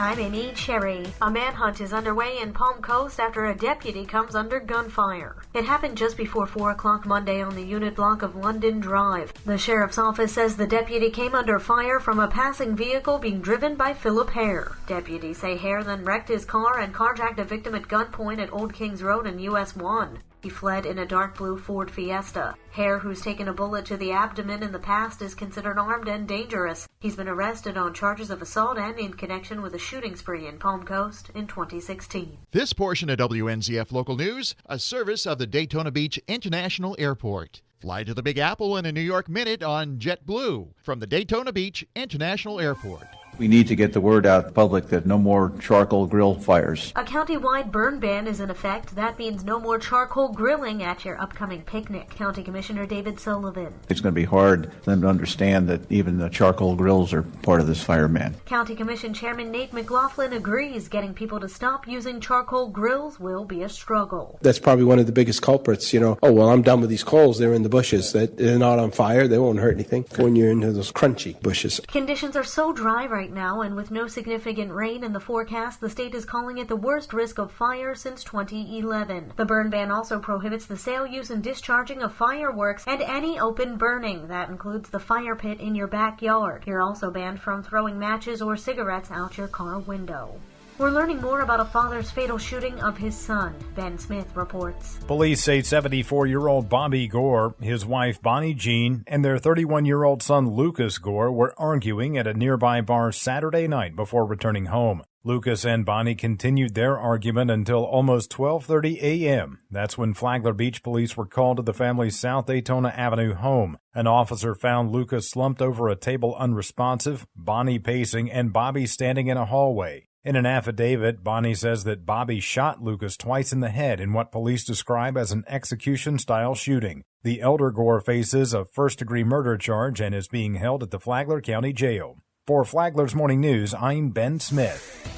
I'm Amy Cherry. A manhunt is underway in Palm Coast after a deputy comes under gunfire. It happened just before 4 o'clock Monday on the unit block of London Drive. The sheriff's office says the deputy came under fire from a passing vehicle being driven by Philip Hare. Deputies say Hare then wrecked his car and carjacked a victim at gunpoint at Old Kings Road and US 1. He fled in a dark blue Ford Fiesta. Hare, who's taken a bullet to the abdomen in the past, is considered armed and dangerous. He's been arrested on charges of assault and in connection with a shooting spree in Palm Coast in 2016. This portion of WNZF Local News, a service of the Daytona Beach International Airport. Fly to the Big Apple in a New York minute on JetBlue from the Daytona Beach International Airport. We need to get the word out to the public that no more charcoal grill fires. A county-wide burn ban is in effect. That means no more charcoal grilling at your upcoming picnic. County Commissioner David Sullivan. It's going to be hard for them to understand that even the charcoal grills are part of this fire ban. County Commission Chairman Nate McLaughlin agrees getting people to stop using charcoal grills will be a struggle. That's probably one of the biggest culprits, oh, well, I'm done with these coals. They're in the bushes. They're not on fire. They won't hurt anything when you're into those crunchy bushes. Conditions are so dry right now, and with no significant rain in the forecast, the state is calling it the worst risk of fire since 2011. The burn ban also prohibits the sale, use, and discharging of fireworks and any open burning. That includes the fire pit in your backyard. You're also banned from throwing matches or cigarettes out your car window. We're learning more about a father's fatal shooting of his son. Ben Smith reports. Police say 74-year-old Bobby Gore, his wife Bonnie Jean, and their 31-year-old son Lucas Gore were arguing at a nearby bar Saturday night before returning home. Lucas and Bonnie continued their argument until almost 12:30 a.m. That's when Flagler Beach police were called to the family's South Daytona Avenue home. An officer found Lucas slumped over a table unresponsive, Bonnie pacing, and Bobby standing in a hallway. In an affidavit, Bonnie says that Bobby shot Lucas twice in the head in what police describe as an execution-style shooting. The elder Gore faces a first-degree murder charge and is being held at the Flagler County Jail. For Flagler's Morning News, I'm Ben Smith.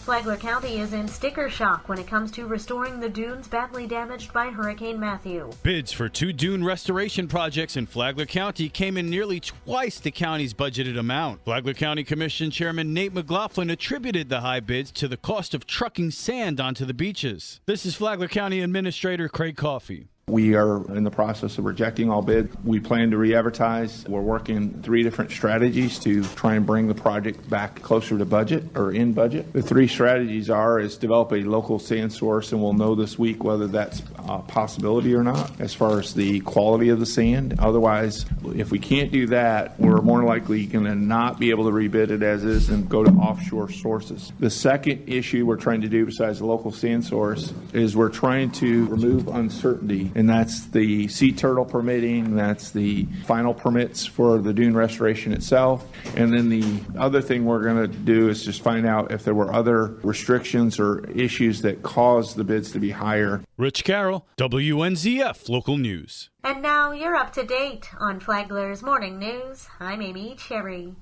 Flagler County is in sticker shock when it comes to restoring the dunes badly damaged by Hurricane Matthew. Bids for 2 dune restoration projects in Flagler County came in nearly twice the county's budgeted amount. Flagler County Commission Chairman Nate McLaughlin attributed the high bids to the cost of trucking sand onto the beaches. This is Flagler County Administrator Craig Coffey. We are in the process of rejecting all bids. We plan to re-advertise. We're working 3 different strategies to try and bring the project back closer to budget or in budget. The 3 strategies is develop a local sand source, and we'll know this week whether that's a possibility or not as far as the quality of the sand. Otherwise, if we can't do that, we're more likely going to not be able to rebid it as is and go to offshore sources. The second issue we're trying to do besides the local sand source is we're trying to remove uncertainty. And that's the sea turtle permitting, that's the final permits for the dune restoration itself. And then the other thing we're going to do is just find out if there were other restrictions or issues that caused the bids to be higher. Rich Carroll, WNZF Local News. And now you're up to date on Flagler's Morning News. I'm Amy Cherry.